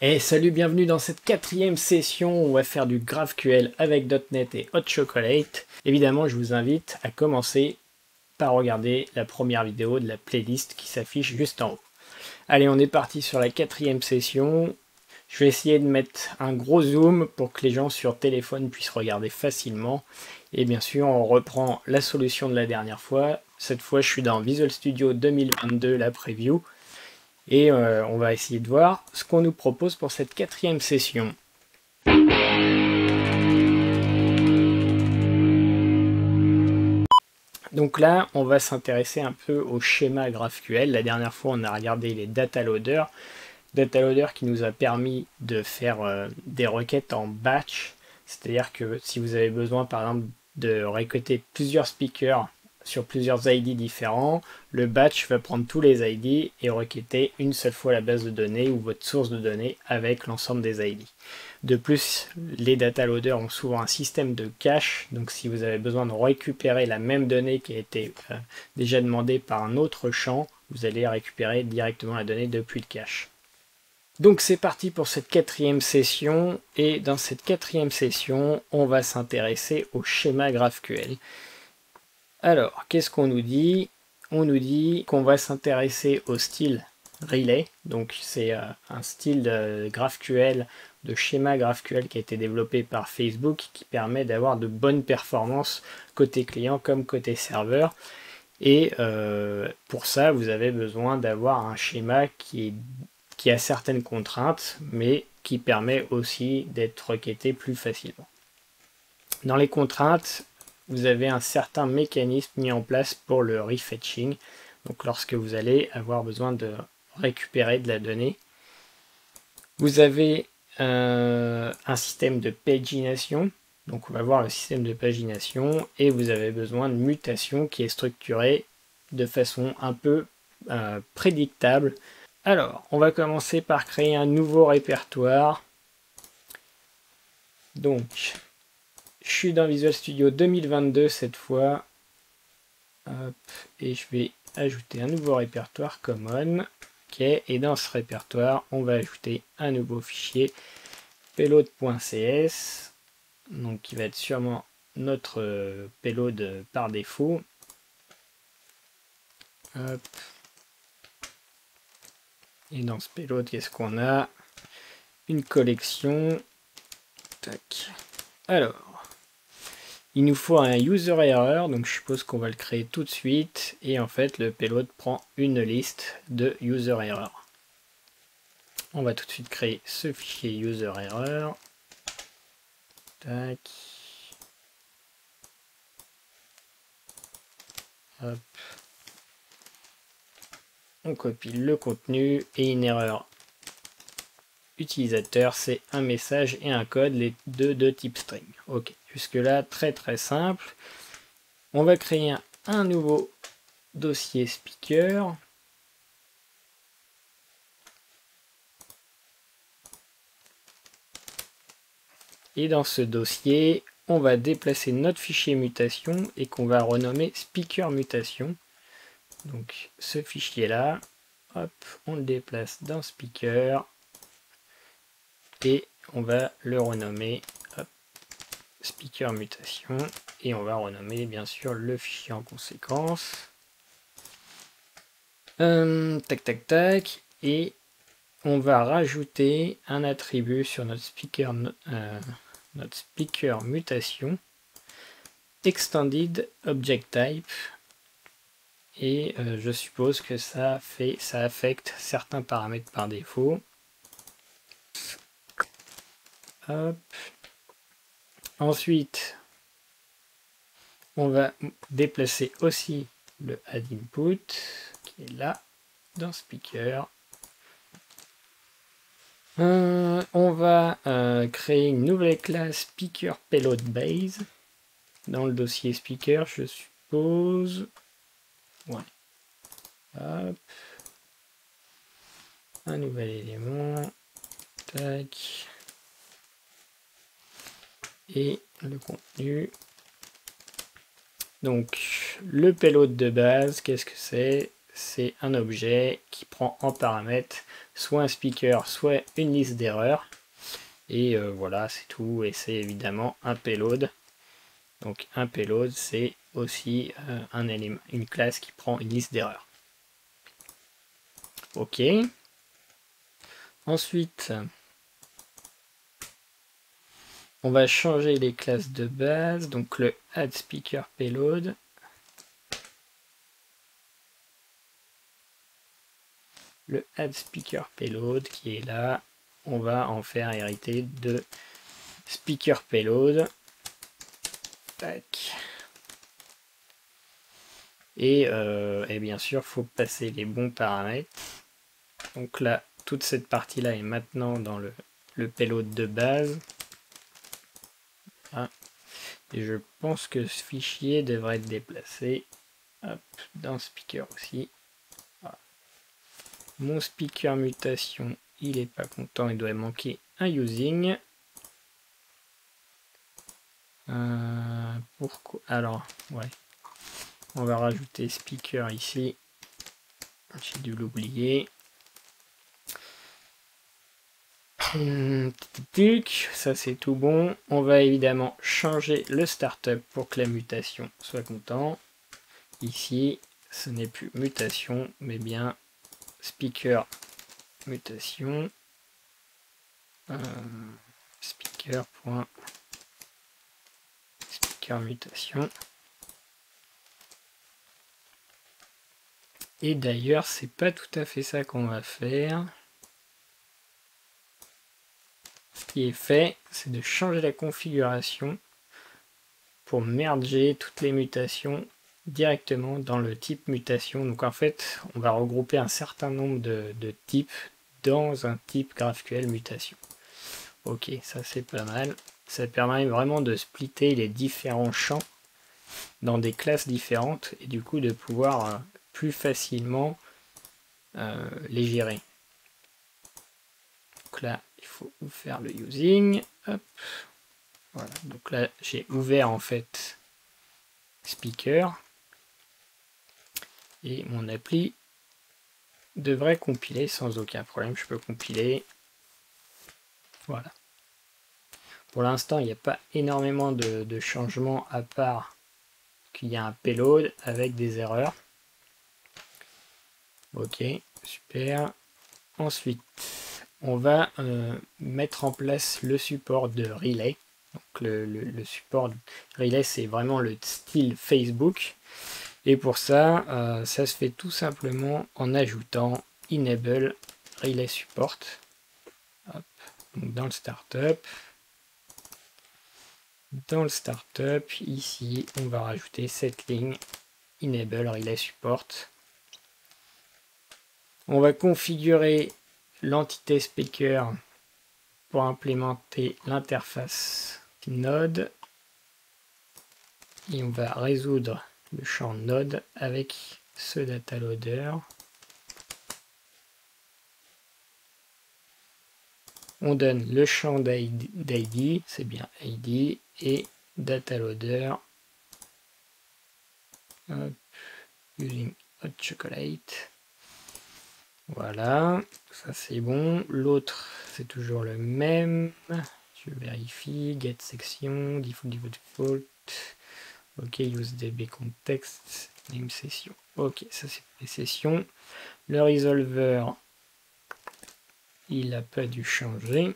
Et salut, bienvenue dans cette quatrième session où on va faire du GraphQL avec .NET et Hot Chocolate. Évidemment, je vous invite à commencer par regarder la première vidéo de la playlist qui s'affiche juste en haut. Allez, on est parti sur la quatrième session. Je vais essayer de mettre un gros zoom pour que les gens sur téléphone puissent regarder facilement. Et bien sûr, on reprend la solution de la dernière fois. Cette fois, je suis dans Visual Studio 2022, la preview. Et on va essayer de voir ce qu'on nous propose pour cette quatrième session. Donc là, on va s'intéresser un peu au schéma GraphQL. La dernière fois, on a regardé les data loaders. Data loader qui nous a permis de faire des requêtes en batch. C'est-à-dire que si vous avez besoin, par exemple, de récolter plusieurs speakers sur plusieurs ID différents, le batch va prendre tous les ID et requêter une seule fois la base de données ou votre source de données avec l'ensemble des ID. De plus, les data loaders ont souvent un système de cache, donc si vous avez besoin de récupérer la même donnée qui a été déjà demandée par un autre champ, vous allez récupérer directement la donnée depuis le cache. Donc c'est parti pour cette quatrième session, et dans cette quatrième session, on va s'intéresser au schéma GraphQL. Alors, qu'est-ce qu'on nous dit? On nous dit qu'on va s'intéresser au style Relay. Donc, c'est un style de GraphQL, de schéma GraphQL qui a été développé par Facebook qui permet d'avoir de bonnes performances côté client comme côté serveur. Et pour ça, vous avez besoin d'avoir un schéma qui a certaines contraintes, mais qui permet aussi d'être requêté plus facilement. Dans les contraintes, vous avez un certain mécanisme mis en place pour le refetching. Donc lorsque vous allez avoir besoin de récupérer de la donnée, vous avez un système de pagination. Donc on va voir le système de pagination, et vous avez besoin de mutation qui est structurée de façon un peu prédictable. Alors, on va commencer par créer un nouveau répertoire. Donc, je suis dans Visual Studio 2022 cette fois. Hop, et je vais ajouter un nouveau répertoire common. Ok, et dans ce répertoire, on va ajouter un nouveau fichier payload.cs. Donc, qui va être sûrement notre payload par défaut. Hop. Et dans ce payload, qu'est-ce qu'on a? Une collection. Tac. Alors, il nous faut un user error, donc je suppose qu'on va le créer tout de suite. Et en fait, le payload prend une liste de user error. On va tout de suite créer ce fichier user error. Tac. Hop. On copie le contenu et une erreur utilisateur, c'est un message et un code, les deux de type string. Ok, jusque là très simple. On va créer un nouveau dossier speaker. Et dans ce dossier, on va déplacer notre fichier mutation et qu'on va renommer speaker mutation. Donc ce fichier là, hop, on le déplace dans speaker et on va le renommer hop, speaker mutation, et on va renommer bien sûr le fichier en conséquence. Tac tac tac, et on va rajouter un attribut sur notre speaker mutation, extended object type, et je suppose que ça affecte certains paramètres par défaut. Hop. Ensuite, on va déplacer aussi le add input qui est là dans speaker. On va créer une nouvelle classe speaker payload base dans le dossier speaker, je suppose. Ouais. Hop. Un nouvel élément. Tac. Et le contenu. Donc le payload de base, qu'est-ce que c'est? c'est un objet qui prend en paramètre soit un speaker, soit une liste d'erreurs. Et voilà, c'est tout. Et c'est évidemment un payload. Donc un payload, c'est aussi un élément, une classe qui prend une liste d'erreurs. Ok. Ensuite, on va changer les classes de base. Donc le add speaker payload. Le add speaker payload qui est là, on va en faire hériter de speaker payload. Tac. Et bien sûr, il faut passer les bons paramètres. Donc là, toute cette partie-là est maintenant dans le payload de base. Ah. Et je pense que ce fichier devrait être déplacé. Hop, dans speaker aussi. Voilà. Mon speaker mutation, il est pas content, il doit manquer un using. Pourquoi? Alors, ouais. On va rajouter speaker ici. J'ai dû l'oublier. Ça c'est tout bon. On va évidemment changer le startup pour que la mutation soit content. Ici, ce n'est plus mutation, mais bien speaker mutation. Speaker mutation. Et d'ailleurs, c'est pas tout à fait ça qu'on va faire. Ce qui est fait, c'est de changer la configuration pour merger toutes les mutations directement dans le type mutation. Donc en fait, on va regrouper un certain nombre de types dans un type GraphQL mutation. Ok, ça c'est pas mal. Ça permet vraiment de splitter les différents champs dans des classes différentes et du coup de pouvoir plus facilement les gérer. Donc là, il faut faire le using. Hop. Voilà, donc là j'ai ouvert en fait speaker et mon appli devrait compiler sans aucun problème. Je peux compiler. Voilà. Pour l'instant, il n'y a pas énormément de changements à part qu'il y a un payload avec des erreurs. Ok, super. Ensuite, on va mettre en place le support de Relay. Donc le support de Relay, c'est vraiment le style Facebook. Et pour ça, ça se fait tout simplement en ajoutant Enable Relay Support. Hop. Donc dans le startup. Dans le startup, ici, on va rajouter cette ligne Enable Relay Support. On va configurer l'entité speaker pour implémenter l'interface Node. Et on va résoudre le champ Node avec ce data loader. On donne le champ d'ID, c'est bien ID, et data loader using hot chocolate. Voilà, ça c'est bon. L'autre, c'est toujours le même. Je vérifie, get section, default. Ok, use db context, name session. Ok, ça c'est les sessions. Le resolver, il n'a pas dû changer.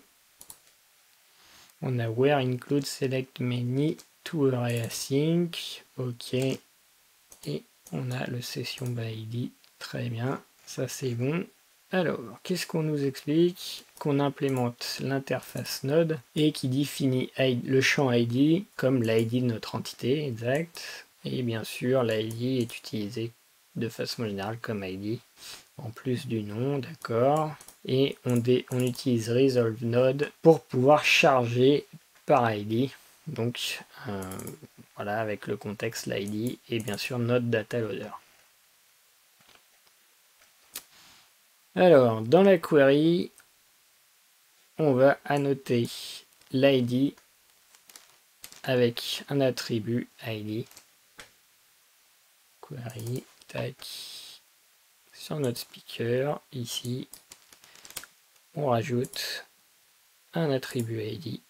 On a where include select many to array async. Ok. Et on a le session by ID. Très bien. Ça c'est bon. Alors, qu'est-ce qu'on nous explique? Qu'on implémente l'interface Node et qui définit le champ ID comme l'ID de notre entité, exact. Et bien sûr, l'ID est utilisé de façon générale comme ID, en plus du nom, d'accord. Et on utilise resolve Node pour pouvoir charger par ID. Donc, voilà, avec le contexte l'ID et bien sûr Node data loader. Alors, dans la query, on va annoter l'ID avec un attribut ID. Query, tac. sur notre speaker, ici, on rajoute un attribut ID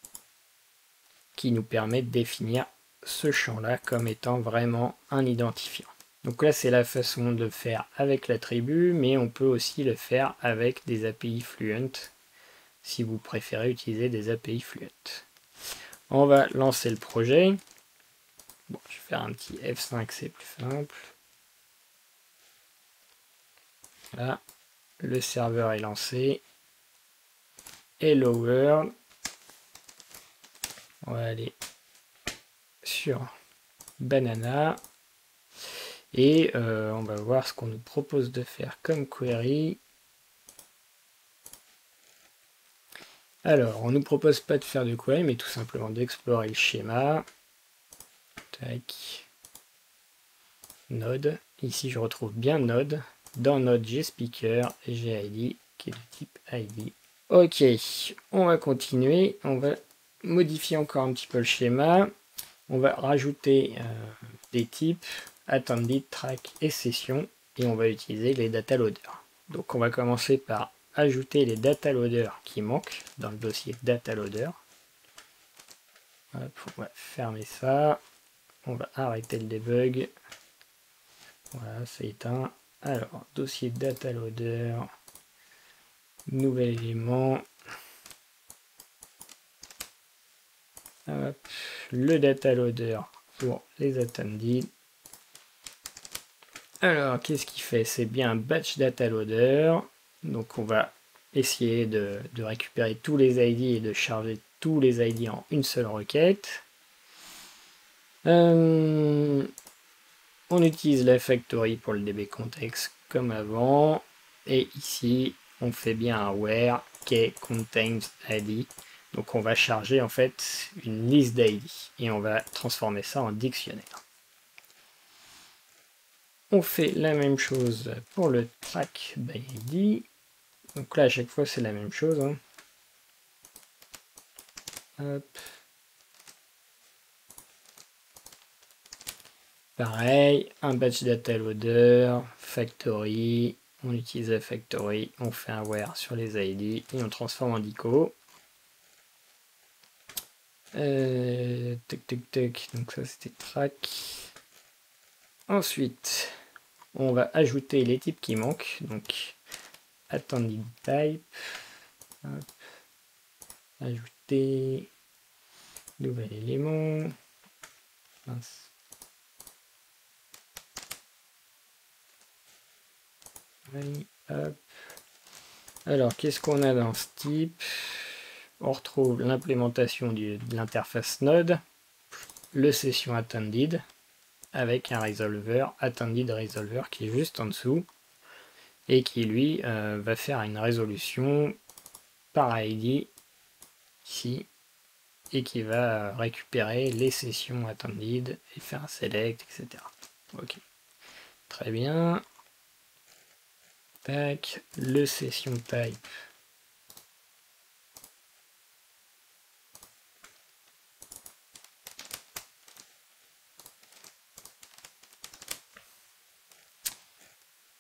qui nous permet de définir ce champ-là comme étant vraiment un identifiant. Donc là, c'est la façon de le faire avec l'attribut, mais on peut aussi le faire avec des API Fluent, si vous préférez utiliser des API Fluent. On va lancer le projet. Bon, je vais faire un petit F5, c'est plus simple. Là, le serveur est lancé. Hello World. On va aller sur Banana. Et on va voir ce qu'on nous propose de faire comme query. Alors, on ne nous propose pas de faire de query, mais tout simplement d'explorer le schéma. Tac. Node. Ici, je retrouve bien Node. Dans Node, j'ai Speaker et j'ai ID qui est de type ID. Ok, on va continuer. On va modifier encore un petit peu le schéma. On va rajouter des types attended, track et session. Et on va utiliser les data loaders. Donc, on va commencer par ajouter les data loaders qui manquent dans le dossier data loader. Hop, on va fermer ça. On va arrêter le debug. Voilà, c'est éteint. Alors, dossier data loader, nouvel élément. Hop, le data loader pour les attended. Alors, qu'est-ce qu'il fait? C'est bien un batch data loader. Donc, on va essayer de récupérer tous les ID et de charger tous les ID en une seule requête. On utilise la factory pour le DB context comme avant. Et ici, on fait bien un where key contains ID. Donc on va charger en fait une liste d'ID. Et on va transformer ça en dictionnaire. On fait la même chose pour le track by ID. Donc là, à chaque fois, c'est la même chose. Hein. Hop. Pareil, un batch data loader, factory, on utilise la factory, on fait un where sur les ID et on transforme en dico. Tac tac tac, donc ça c'était track. Ensuite, on va ajouter les types qui manquent, donc attended type, hop. Ajouter, nouvel élément, mince. Hop. Alors, qu'est-ce qu'on a dans ce type? On retrouve l'implémentation de l'interface Node, le session attended, avec un resolver, attended resolver, qui est juste en dessous, et qui lui va faire une résolution par ID, ici, et qui va récupérer les sessions attended, et faire un select, etc. Ok, très bien. Tac, le session type.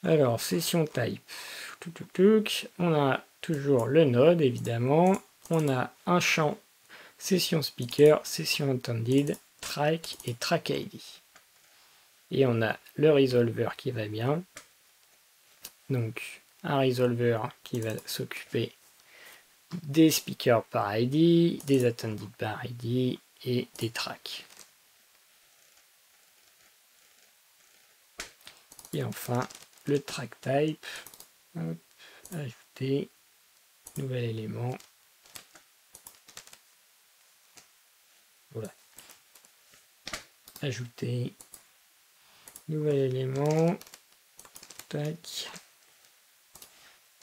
Alors, session type. On a toujours le node, évidemment. On a un champ session speaker, session attended, track et track ID. Et on a le resolver qui va bien. Donc, un resolver qui va s'occuper des speakers par ID, des attended par ID et des tracks. Et enfin, le track type. Hop, ajouter, nouvel élément. Voilà. Ajouter, nouvel élément. Tac.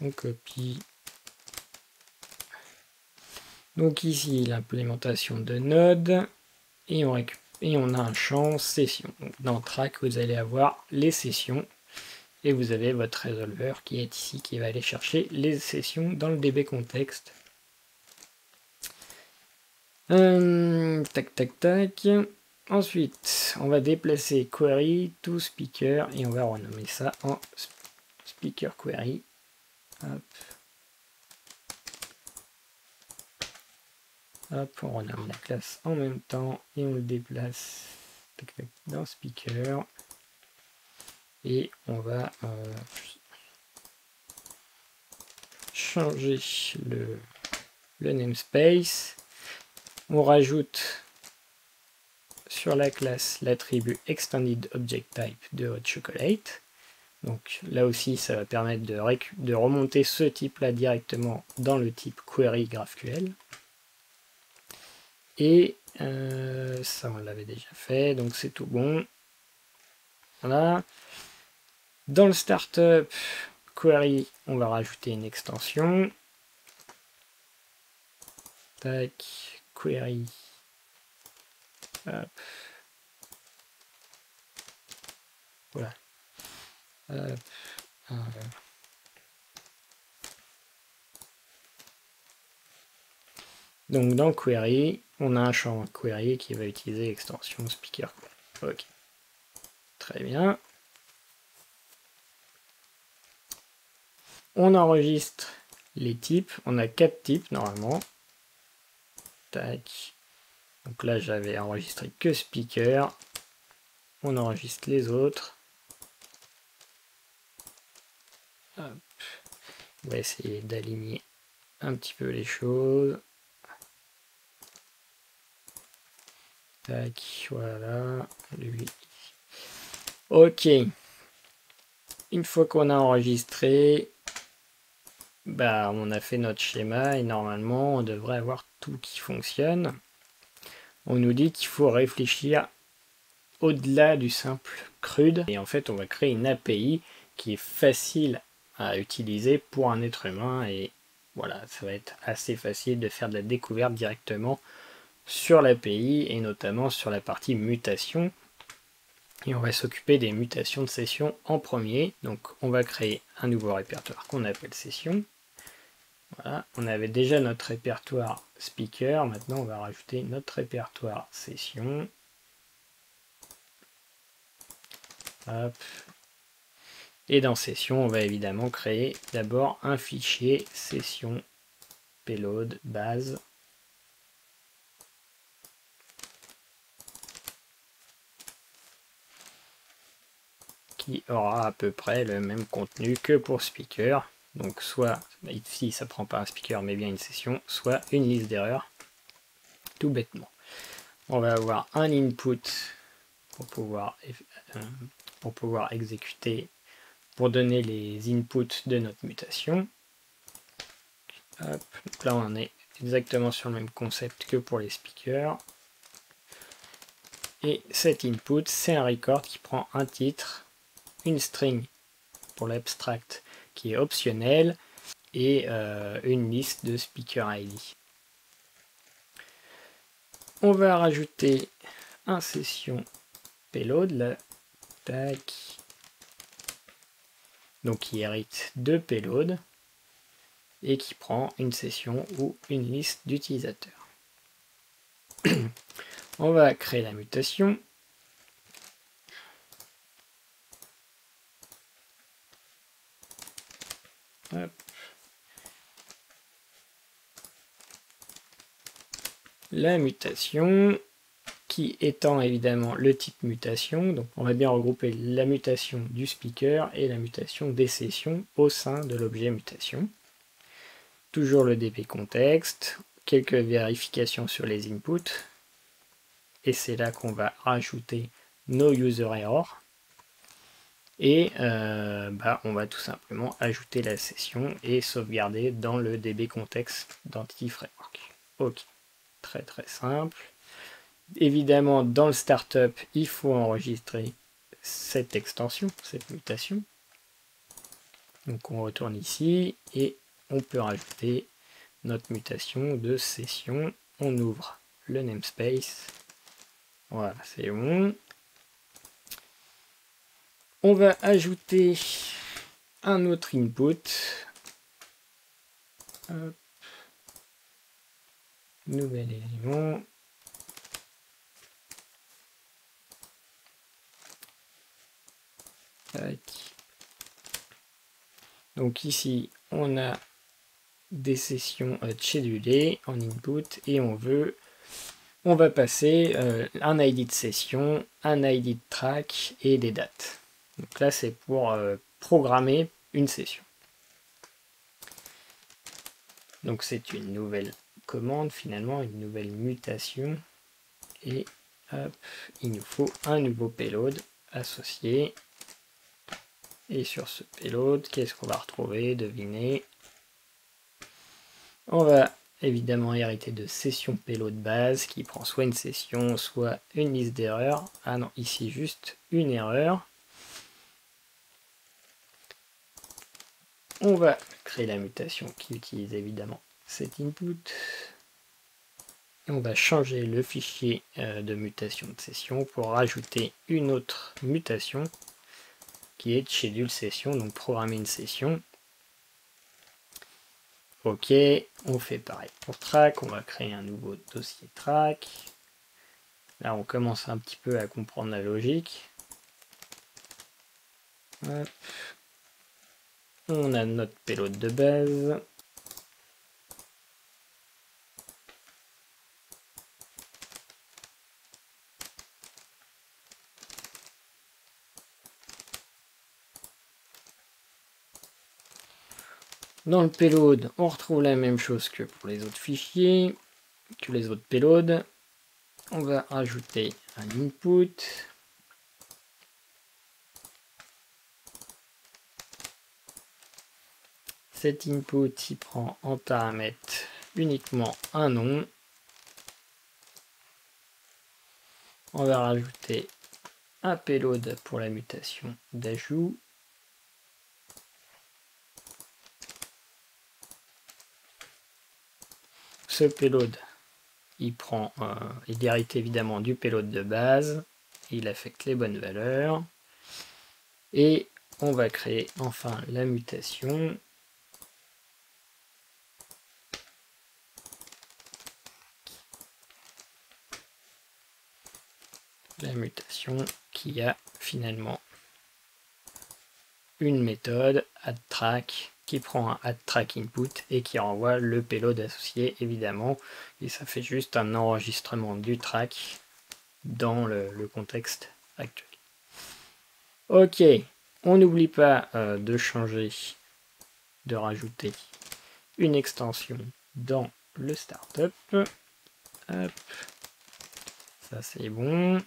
On copie. Donc ici, l'implémentation de Node. Et on a un champ session. Donc dans track, vous allez avoir les sessions. Et vous avez votre resolver qui est ici, qui va aller chercher les sessions dans le DB context. Tac, tac, tac. Ensuite, on va déplacer query to speaker et on va renommer ça en speaker query. Hop. Hop, on renomme la classe en même temps et on le déplace dans speaker. Et on va changer le namespace. On rajoute sur la classe l'attribut extended object type de hot chocolate. Donc là aussi, ça va permettre de remonter ce type-là directement dans le type query GraphQL. Et ça, on l'avait déjà fait, donc c'est tout bon. Voilà. Dans le startup query, on va rajouter une extension. Tac, query. Hop. Voilà. Hop. Donc dans query, on a un champ query qui va utiliser l'extension speaker query. Ok. Très bien. On enregistre les types. On a 4 types normalement. Tac. Donc là, j'avais enregistré que speaker. On enregistre les autres. Hop. On va essayer d'aligner un petit peu les choses. Tac, voilà. Lui. Ok. Une fois qu'on a enregistré, bah, on a fait notre schéma et normalement, on devrait avoir tout qui fonctionne. On nous dit qu'il faut réfléchir au-delà du simple CRUD. Et en fait, on va créer une API qui est facile à utiliser pour un être humain. Et voilà, ça va être assez facile de faire de la découverte directement sur l'API et notamment sur la partie mutation. Et on va s'occuper des mutations de session en premier. Donc on va créer un nouveau répertoire qu'on appelle session. Voilà, on avait déjà notre répertoire speaker. Maintenant on va rajouter notre répertoire session. Hop. Et dans session, on va évidemment créer d'abord un fichier session payload base. Qui aura à peu près le même contenu que pour speaker. Donc soit, ici ça prend pas un speaker mais bien une session, soit une liste d'erreurs, tout bêtement. On va avoir un input pour pouvoir exécuter, pour donner les inputs de notre mutation. Hop, donc là on est exactement sur le même concept que pour les speakers. Et cet input, c'est un record qui prend un titre, une string pour l'abstract qui est optionnel et une liste de speaker ID. On va rajouter un session payload, là, tac, donc qui hérite de payload et qui prend une session ou une liste d'utilisateurs. On va créer la mutation. Hop. La mutation qui étant évidemment le type mutation, donc on va bien regrouper la mutation du speaker et la mutation des sessions au sein de l'objet mutation. Toujours le db contexte, quelques vérifications sur les inputs, et c'est là qu'on va rajouter nos user errors, et on va tout simplement ajouter la session et sauvegarder dans le db contexte d'Entity Framework. Ok, très très simple. Évidemment, dans le startup, il faut enregistrer cette extension, cette mutation. Donc on retourne ici et on peut rajouter notre mutation de session. On ouvre le namespace. Voilà, c'est bon. On va ajouter un autre input. Hop. Nouvel élément. Tac. Donc ici, on a des sessions schedulées en input et on va passer un ID de session, un ID de track et des dates. Donc là, c'est pour programmer une session. Donc c'est une nouvelle commande, finalement, une nouvelle mutation. Et hop, il nous faut un nouveau payload associé. Et sur ce payload, qu'est-ce qu'on va retrouver? Devinez. On va évidemment hériter de session payload base qui prend soit une session, soit une liste d'erreurs. Ah non, ici juste une erreur. On va créer la mutation qui utilise évidemment cet input. Et on va changer le fichier de mutation de session pour rajouter une autre mutation qui est schedule session, donc programmer une session. Ok, on fait pareil pour track, on va créer un nouveau dossier track. Là, on commence un petit peu à comprendre la logique. Hop. On a notre payload de base. Dans le payload, on retrouve la même chose que pour les autres fichiers, que les autres payloads. On va rajouter un input. Cet input, il prend en paramètre uniquement un nom. On va rajouter un payload pour la mutation d'ajout. Ce payload, il hérite évidemment du payload de base. Il affecte les bonnes valeurs. Et on va créer enfin la mutation. La mutation qui a finalement une méthode addTrack qui prend un addTrack input et qui renvoie le payload associé évidemment, et ça fait juste un enregistrement du track dans le contexte actuel. Ok, on n'oublie pas de changer, de rajouter une extension dans le startup. Hop. Ça c'est bon.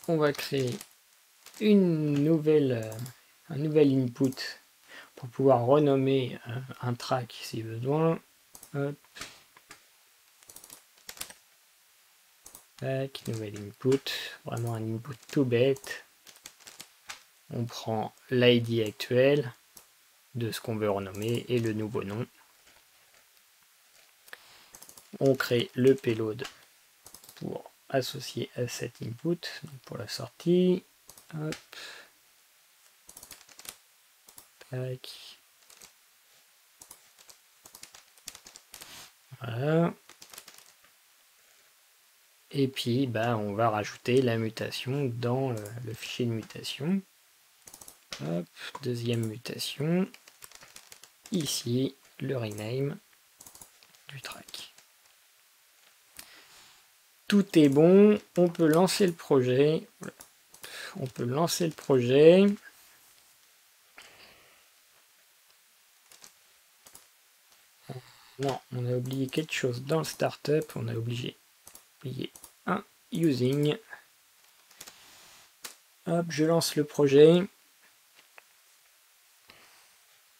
On va créer un nouvel input pour pouvoir renommer un track si besoin. Hop. Tac, nouvel input, vraiment un input tout bête. On prend l'ID actuel de ce qu'on veut renommer et le nouveau nom. On crée le payload pour associer à cet input, donc pour la sortie. Hop. Tac. Voilà. Et puis on va rajouter la mutation dans le fichier de mutation. Hop, deuxième mutation. Ici, le rename du track. Tout est bon, on peut lancer le projet. On peut lancer le projet. Non, on a oublié quelque chose dans le startup. On a oublié un using. Hop, je lance le projet.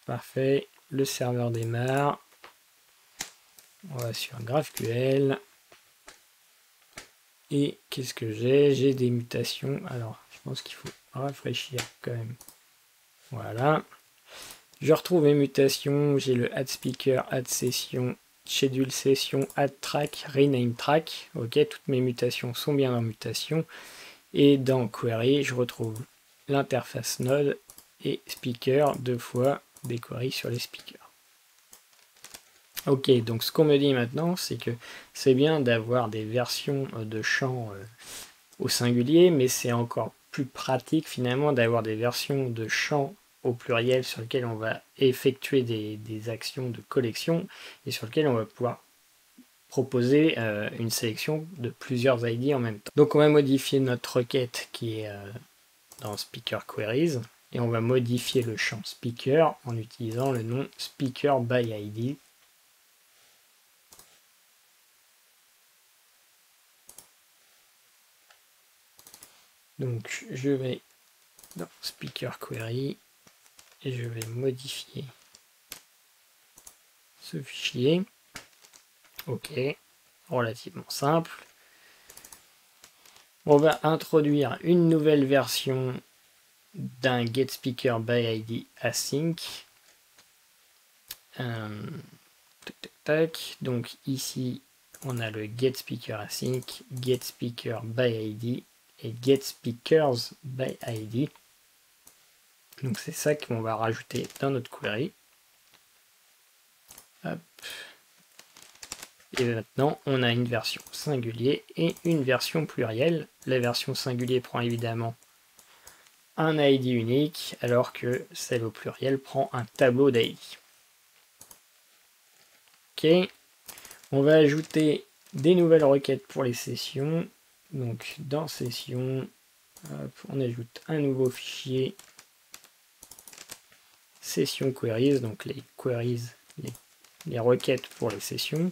Parfait, le serveur démarre. On va sur GraphQL. Et qu'est-ce que j'ai? J'ai des mutations. Alors, je pense qu'il faut rafraîchir quand même. Voilà. Je retrouve mes mutations. J'ai le add speaker, add session, schedule session, add track, rename track. Ok, toutes mes mutations sont bien en mutation. Et dans query, je retrouve l'interface node et speaker, deux fois des queries sur les speakers. Ok, donc ce qu'on me dit maintenant, c'est que c'est bien d'avoir des versions de champs au singulier, mais c'est encore plus pratique finalement d'avoir des versions de champs au pluriel sur lequel on va effectuer des actions de collection et sur lequel on va pouvoir proposer une sélection de plusieurs ID en même temps. Donc on va modifier notre requête qui est dans Speaker Queries et on va modifier le champ Speaker en utilisant le nom Speaker by ID. Donc je vais dans Speaker Query et je vais modifier ce fichier. Ok, relativement simple. On va introduire une nouvelle version d'un getSpeaker by ID async. Tac, tac, tac. Donc ici, on a le getSpeaker async, getSpeaker by ID et getSpeakers by ID. Donc c'est ça qu'on va rajouter dans notre query. Hop. Et maintenant, on a une version singulier et une version plurielle. La version singulier prend évidemment un ID unique, alors que celle au pluriel prend un tableau d'ID. Ok, on va ajouter des nouvelles requêtes pour les sessions. Donc dans session, on ajoute un nouveau fichier session queries, donc les queries, les requêtes pour les sessions.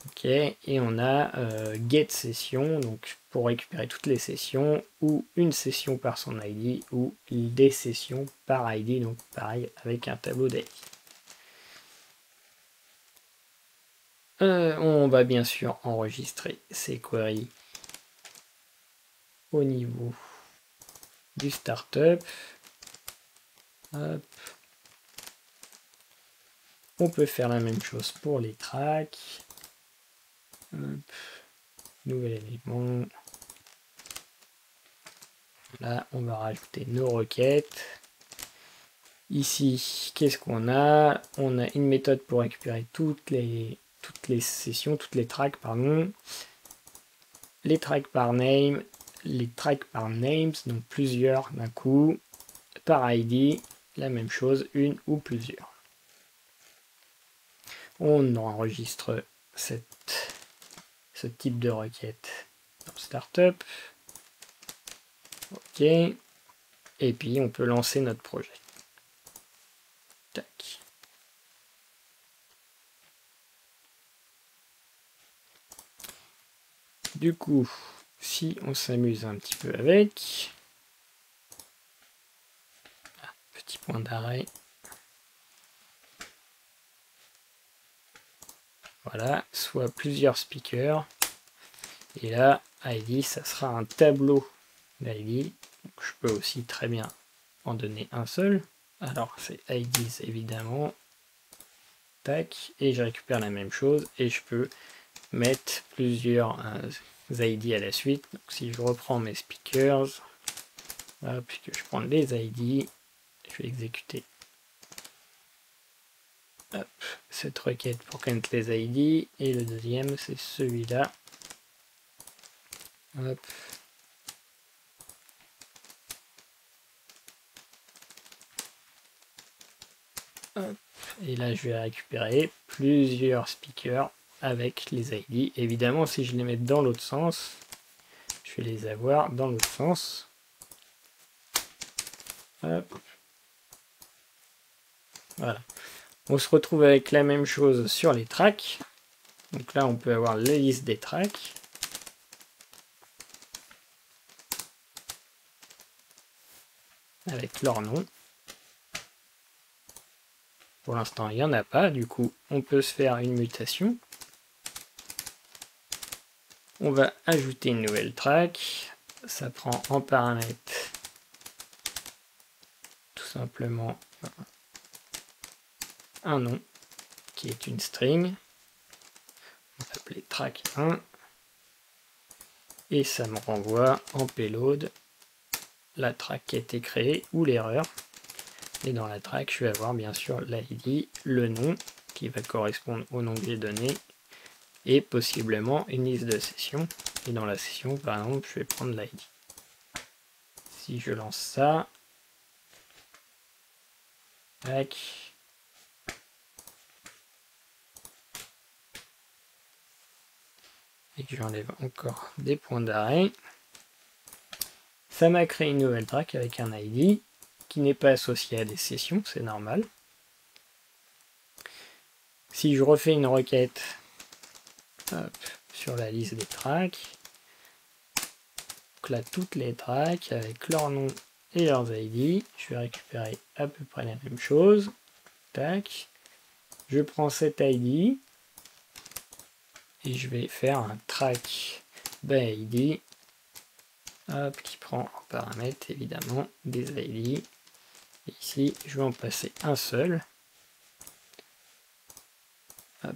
Ok, et on a get session, donc pour récupérer toutes les sessions, ou une session par son ID, ou des sessions par ID, donc pareil avec un tableau d'ID. On va bien sûr enregistrer ces queries au niveau du startup. Hop. On peut faire la même chose pour les tracks. Hop. Nouvel élément. Là, on va rajouter nos requêtes. Ici, qu'est-ce qu'on a? On a une méthode pour récupérer toutes les sessions, toutes les tracks, pardon. Les tracks par name, les tracks par names, donc plusieurs d'un coup. Par ID, la même chose, une ou plusieurs. On enregistre ce type de requête dans Startup. Ok. Et puis on peut lancer notre projet. Tac. Du coup, si on s'amuse un petit peu avec, petit point d'arrêt. Voilà, soit plusieurs speakers. Et là, ID, ça sera un tableau d'ID. Je peux aussi très bien en donner un seul. Alors, c'est IDs évidemment. Tac. Et je récupère la même chose. Et je peux mettre plusieurs ID à la suite. Donc, si je reprends mes speakers, là, puisque je prends les ID, je vais exécuter cette requête pour connaître les ID. Et le deuxième, c'est celui-là. Hop. Hop. Et là, je vais récupérer plusieurs speakers avec les ID. Évidemment, si je les mets dans l'autre sens, je vais les avoir dans l'autre sens. Hop. Voilà. On se retrouve avec la même chose sur les tracks. Donc là, on peut avoir la liste des tracks. Avec leur nom. Pour l'instant, il n'y en a pas. Du coup, on peut se faire une mutation. On va ajouter une nouvelle track. Ça prend en paramètre tout simplement un nom qui est une string. On va appeler track 1. Et ça me renvoie en payload la track qui a été créée ou l'erreur. Et dans la track, je vais avoir bien sûr l'ID, le nom qui va correspondre au nom que j'ai donné et possiblement une liste de sessions. Et dans la session, par exemple, je vais prendre l'ID. Si je lance ça, Tac. Et que j'enlève encore des points d'arrêt. Ça m'a créé une nouvelle track avec un ID qui n'est pas associé à des sessions, c'est normal. Si je refais une requête sur la liste des tracks, donc là toutes les tracks avec leur nom et leurs ID, je vais récupérer à peu près la même chose. Tac. Je prends cet ID et je vais faire un track by ID qui prend en paramètre évidemment des ID. Et ici, je vais en passer un seul.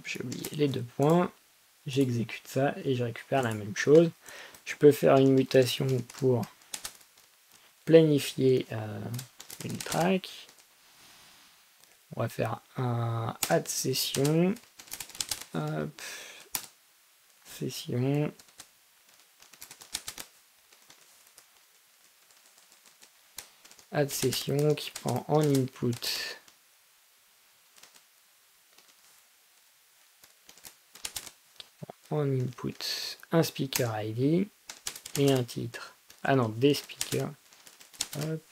J'ai oublié les 2 points. J'exécute ça et je récupère la même chose. Je peux faire une mutation pour planifier une track. On va faire un add session. Hop. Session. Add session qui prend en input un speaker ID et un titre. Ah non, des speakers. Hop.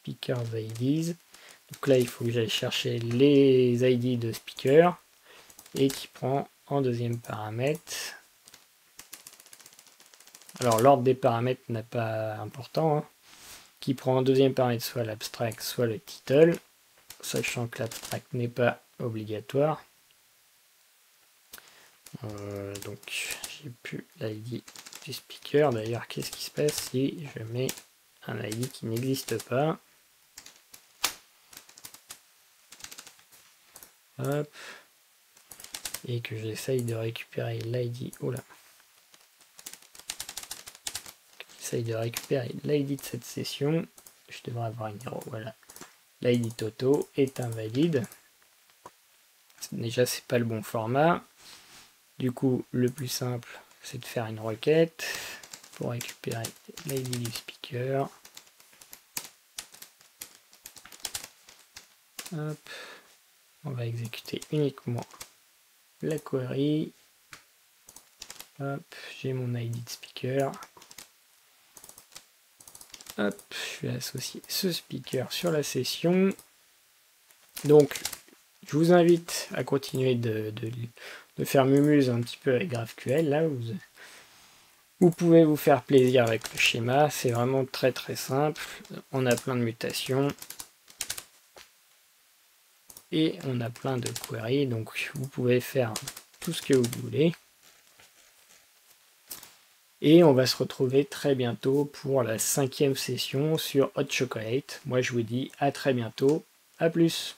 Speakers IDs. Donc là, il faut que j'aille chercher les ID de speaker et qui prend en deuxième paramètre. Alors l'ordre des paramètres n'est pas important. Hein. Qui prend en deuxième paramètre soit l'abstract, soit le title, sachant que l'abstract n'est pas obligatoire. Donc j'ai plus l'ID du speaker. D'ailleurs, qu'est-ce qui se passe si je mets un ID qui n'existe pas? Hop. Et que j'essaye de récupérer l'ID. Oh là. J'essaye de récupérer l'ID de cette session. Je devrais avoir une erreur. Voilà. L'ID Toto est invalide. Déjà, c'est pas le bon format. Du coup, le plus simple, c'est de faire une requête pour récupérer l'ID du speaker. Hop. On va exécuter uniquement la query. Hop, j'ai mon ID de speaker. Hop, je vais associer ce speaker sur la session. Donc, je vous invite à continuer de faire mumuse un petit peu avec GraphQL. Là, vous pouvez vous faire plaisir avec le schéma. C'est vraiment très très simple. On a plein de mutations. Et on a plein de queries. Donc, vous pouvez faire tout ce que vous voulez. Et on va se retrouver très bientôt pour la 5e session sur Hot Chocolate. Moi, je vous dis à très bientôt. À plus!